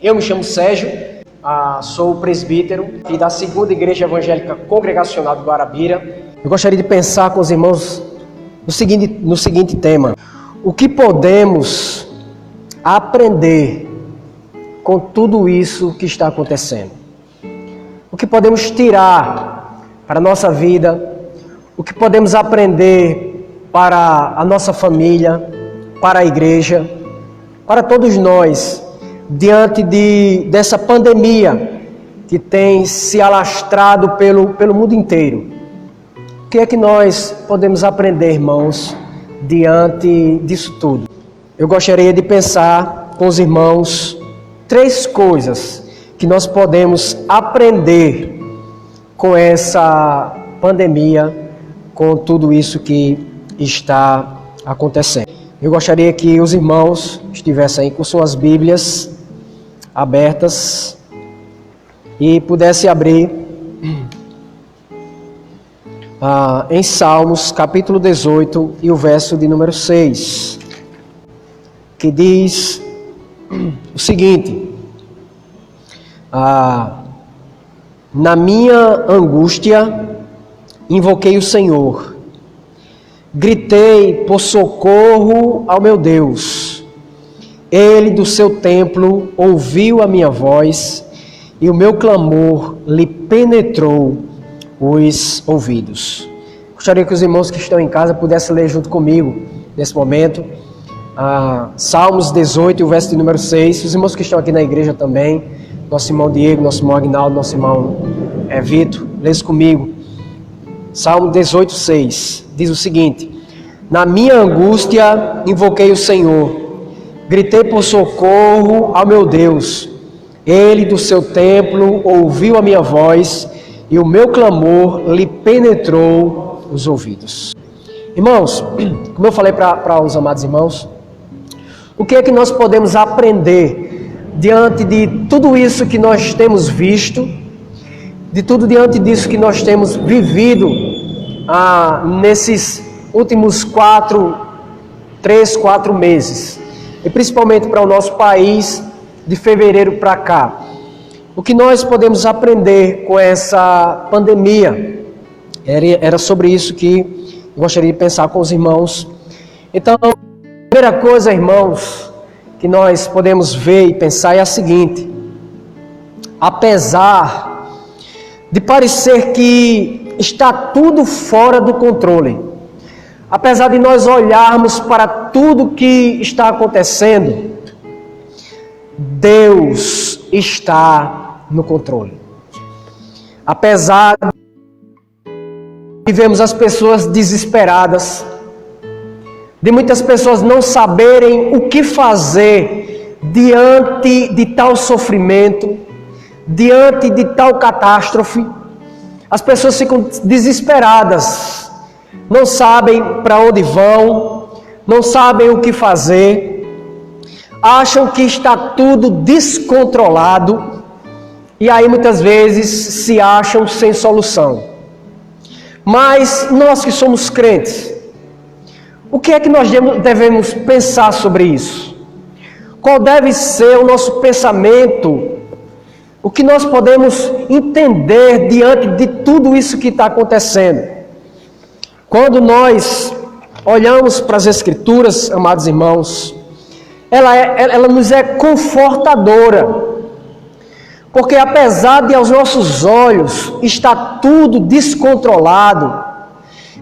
Eu me chamo Sérgio, sou presbítero e da Segunda Igreja Evangélica Congregacional de Guarabira. Eu gostaria de pensar com os irmãos no seguinte tema: o que podemos aprender com tudo isso que está acontecendo? O que podemos tirar para a nossa vida? O que podemos aprender para a nossa família, para a igreja, para todos nós, diante dessa pandemia que tem se alastrado pelo mundo inteiro? O que é que nós podemos aprender, irmãos, diante disso tudo? Eu gostaria de pensar com os irmãos 3 coisas que nós podemos aprender com essa pandemia, com tudo isso que está acontecendo. Eu gostaria que os irmãos estivessem aí com suas Bíblias abertas e pudessem abrir em Salmos, capítulo 18, e o verso de número 6, que diz o seguinte: na minha angústia invoquei o Senhor, gritei por socorro ao meu Deus. Ele do seu templo ouviu a minha voz e o meu clamor lhe penetrou os ouvidos. Gostaria que os irmãos que estão em casa pudessem ler junto comigo nesse momento Salmos 18, o verso de número 6. Os irmãos que estão aqui na igreja também, nosso irmão Diego, nosso irmão Agnaldo, nosso irmão Vitor, lê isso comigo. Salmo 18, 6 diz o seguinte: na minha angústia invoquei o Senhor, gritei por socorro ao meu Deus. Ele do seu templo ouviu a minha voz e o meu clamor lhe penetrou os ouvidos. Irmãos, como eu falei para os amados irmãos, o que é que nós podemos aprender diante de tudo isso que nós temos visto, diante disso que nós temos vivido nesses últimos 3, 4 meses, e principalmente para o nosso país, de fevereiro para cá? O que nós podemos aprender com essa pandemia? Era sobre isso que eu gostaria de pensar com os irmãos. Então, a primeira coisa, irmãos, que nós podemos ver e pensar é a seguinte: apesar de parecer que está tudo fora do controle, apesar de nós olharmos para tudo que está acontecendo, Deus está no controle. Apesar de vermos as pessoas desesperadas, de muitas pessoas não saberem o que fazer diante de tal sofrimento, diante de tal catástrofe, as pessoas ficam desesperadas, não sabem para onde vão, não sabem o que fazer, acham que está tudo descontrolado e aí muitas vezes se acham sem solução. Mas nós que somos crentes, o que é que nós devemos pensar sobre isso? Qual deve ser o nosso pensamento? O que nós podemos entender diante de tudo isso que está acontecendo? Quando nós olhamos para as Escrituras, amados irmãos, ela nos é confortadora, porque apesar de aos nossos olhos estar tudo descontrolado,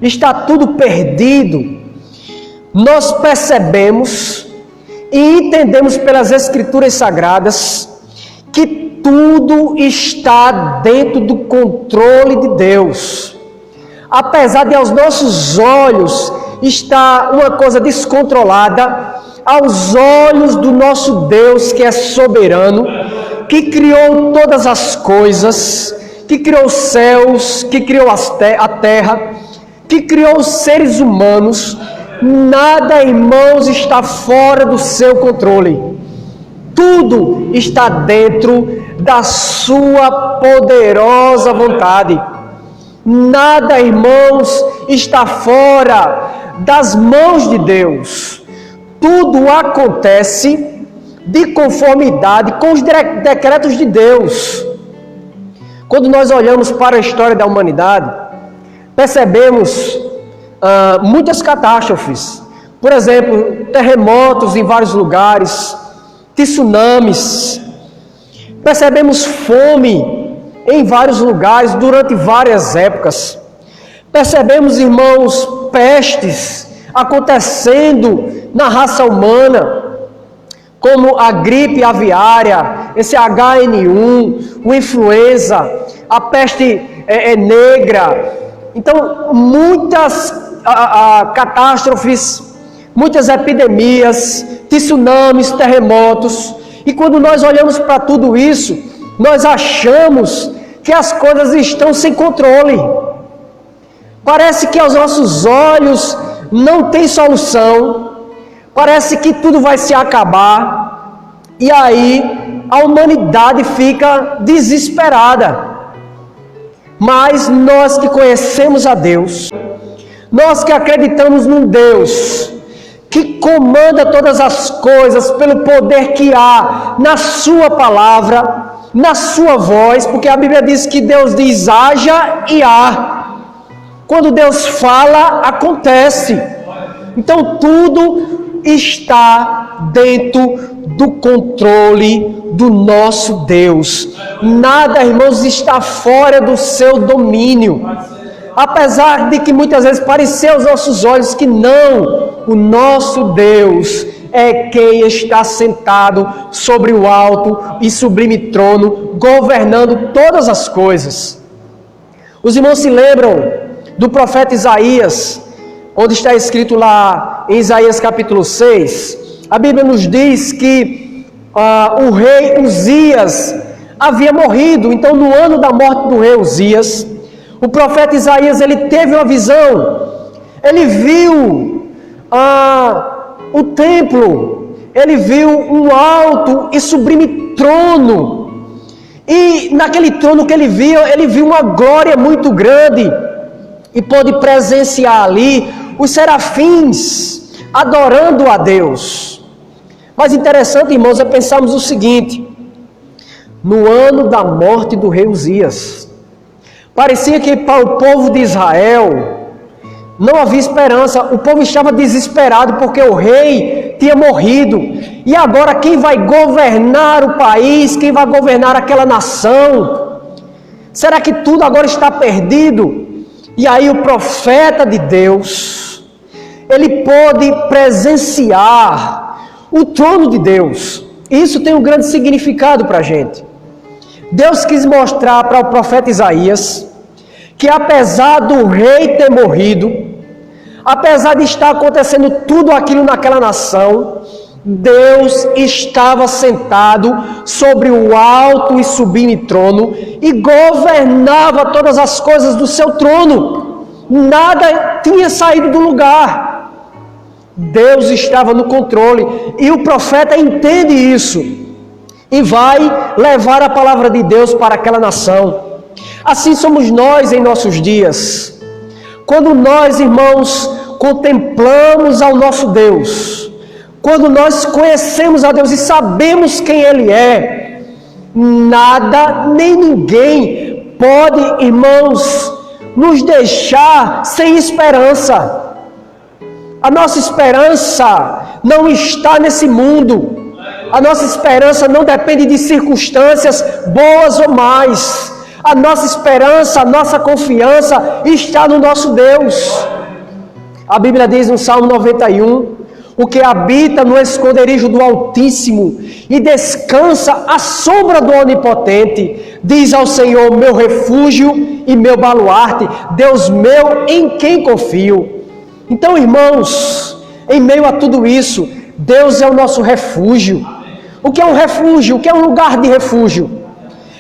está tudo perdido, nós percebemos e entendemos pelas Escrituras Sagradas que tudo está dentro do controle de Deus. Apesar de aos nossos olhos estar uma coisa descontrolada, aos olhos do nosso Deus, que é soberano, que criou todas as coisas, que criou os céus, que criou a terra, que criou os seres humanos, nada, irmãos, está fora do seu controle. Tudo está dentro da sua poderosa vontade. Nada, irmãos, está fora das mãos de Deus. Tudo acontece de conformidade com os decretos de Deus. Quando nós olhamos para a história da humanidade, percebemos muitas catástrofes. Por exemplo, terremotos em vários lugares, tsunamis. Percebemos fome em vários lugares durante várias épocas. Percebemos, irmãos, pestes acontecendo na raça humana, como a gripe aviária, esse HN1, o influenza, a peste negra. Então, muitas catástrofes, muitas epidemias, tsunamis, terremotos. E quando nós olhamos para tudo isso, nós achamos que as coisas estão sem controle. Parece que aos nossos olhos não tem solução. Parece que tudo vai se acabar. E aí a humanidade fica desesperada. Mas nós que conhecemos a Deus, nós que acreditamos num Deus que comanda todas as coisas pelo poder que há na sua palavra, na sua voz, porque a Bíblia diz que Deus diz haja e há. Quando Deus fala, acontece. Então tudo está dentro do controle do nosso Deus. Nada, irmãos, está fora do seu domínio. Apesar de que muitas vezes parecer aos nossos olhos que não, o nosso Deus é quem está sentado sobre o alto e sublime trono, governando todas as coisas. Os irmãos se lembram do profeta Isaías, onde está escrito lá em Isaías capítulo 6, a Bíblia nos diz que o rei Uzias havia morrido. Então, no ano da morte do rei Uzias, o profeta Isaías, ele teve uma visão. Ele viu o templo, ele viu um alto e sublime trono. E naquele trono que ele viu uma glória muito grande. E pôde presenciar ali os serafins adorando a Deus. Mas interessante, irmãos, é pensarmos o seguinte: no ano da morte do rei Uzias, parecia que para o povo de Israel não havia esperança. O povo estava desesperado porque o rei tinha morrido. E agora quem vai governar o país? Quem vai governar aquela nação? Será que tudo agora está perdido? E aí o profeta de Deus, ele pôde presenciar o trono de Deus. Isso tem um grande significado para a gente. Deus quis mostrar para o profeta Isaías que apesar do rei ter morrido, apesar de estar acontecendo tudo aquilo naquela nação, Deus estava sentado sobre o alto e sublime trono e governava todas as coisas do seu trono. Nada tinha saído do lugar. Deus estava no controle e o profeta entende isso e vai levar a palavra de Deus para aquela nação. Assim somos nós em nossos dias. Quando nós, irmãos, contemplamos ao nosso Deus, quando nós conhecemos a Deus e sabemos quem Ele é, nada nem ninguém pode, irmãos, nos deixar sem esperança. A nossa esperança não está nesse mundo. A nossa esperança não depende de circunstâncias boas ou más. A nossa esperança, a nossa confiança está no nosso Deus. A Bíblia diz no Salmo 91, o que habita no esconderijo do Altíssimo e descansa à sombra do Onipotente, diz ao Senhor, meu refúgio e meu baluarte, Deus meu em quem confio. Então, irmãos, em meio a tudo isso, Deus é o nosso refúgio. O que é um refúgio? O que é um lugar de refúgio?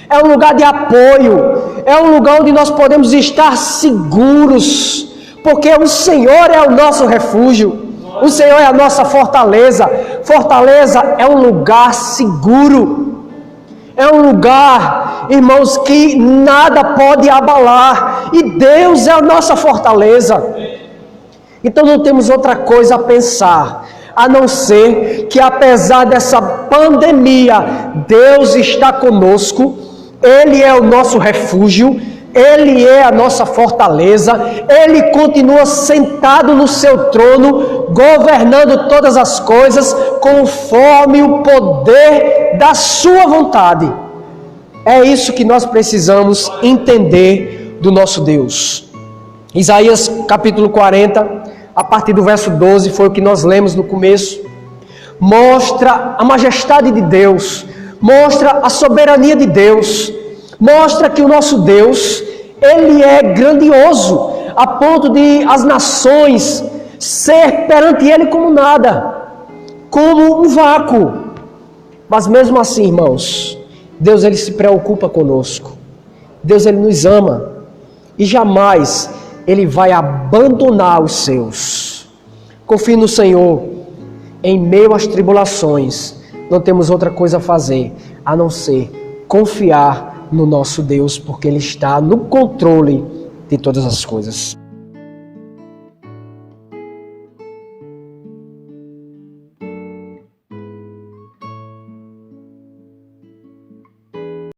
É um lugar de apoio, é um lugar onde nós podemos estar seguros, porque o Senhor é o nosso refúgio. O Senhor é a nossa fortaleza. Fortaleza é um lugar seguro. É um lugar, irmãos, que nada pode abalar. E Deus é a nossa fortaleza. Então não temos outra coisa a pensar, a não ser que, apesar dessa pandemia, Deus está conosco, Ele é o nosso refúgio, Ele é a nossa fortaleza, Ele continua sentado no seu trono, governando todas as coisas, conforme o poder da sua vontade. É isso que nós precisamos entender do nosso Deus. Isaías capítulo 40, a partir do verso 12, foi o que nós lemos no começo. Mostra a majestade de Deus, mostra a soberania de Deus, mostra que o nosso Deus, Ele é grandioso, a ponto de as nações ser perante Ele como nada, como um vácuo. Mas mesmo assim, irmãos, Deus, Ele se preocupa conosco. Deus, Ele nos ama. E jamais Ele vai abandonar os seus. Confie no Senhor. Em meio às tribulações, não temos outra coisa a fazer, a não ser confiar no nosso Deus, porque Ele está no controle de todas as coisas.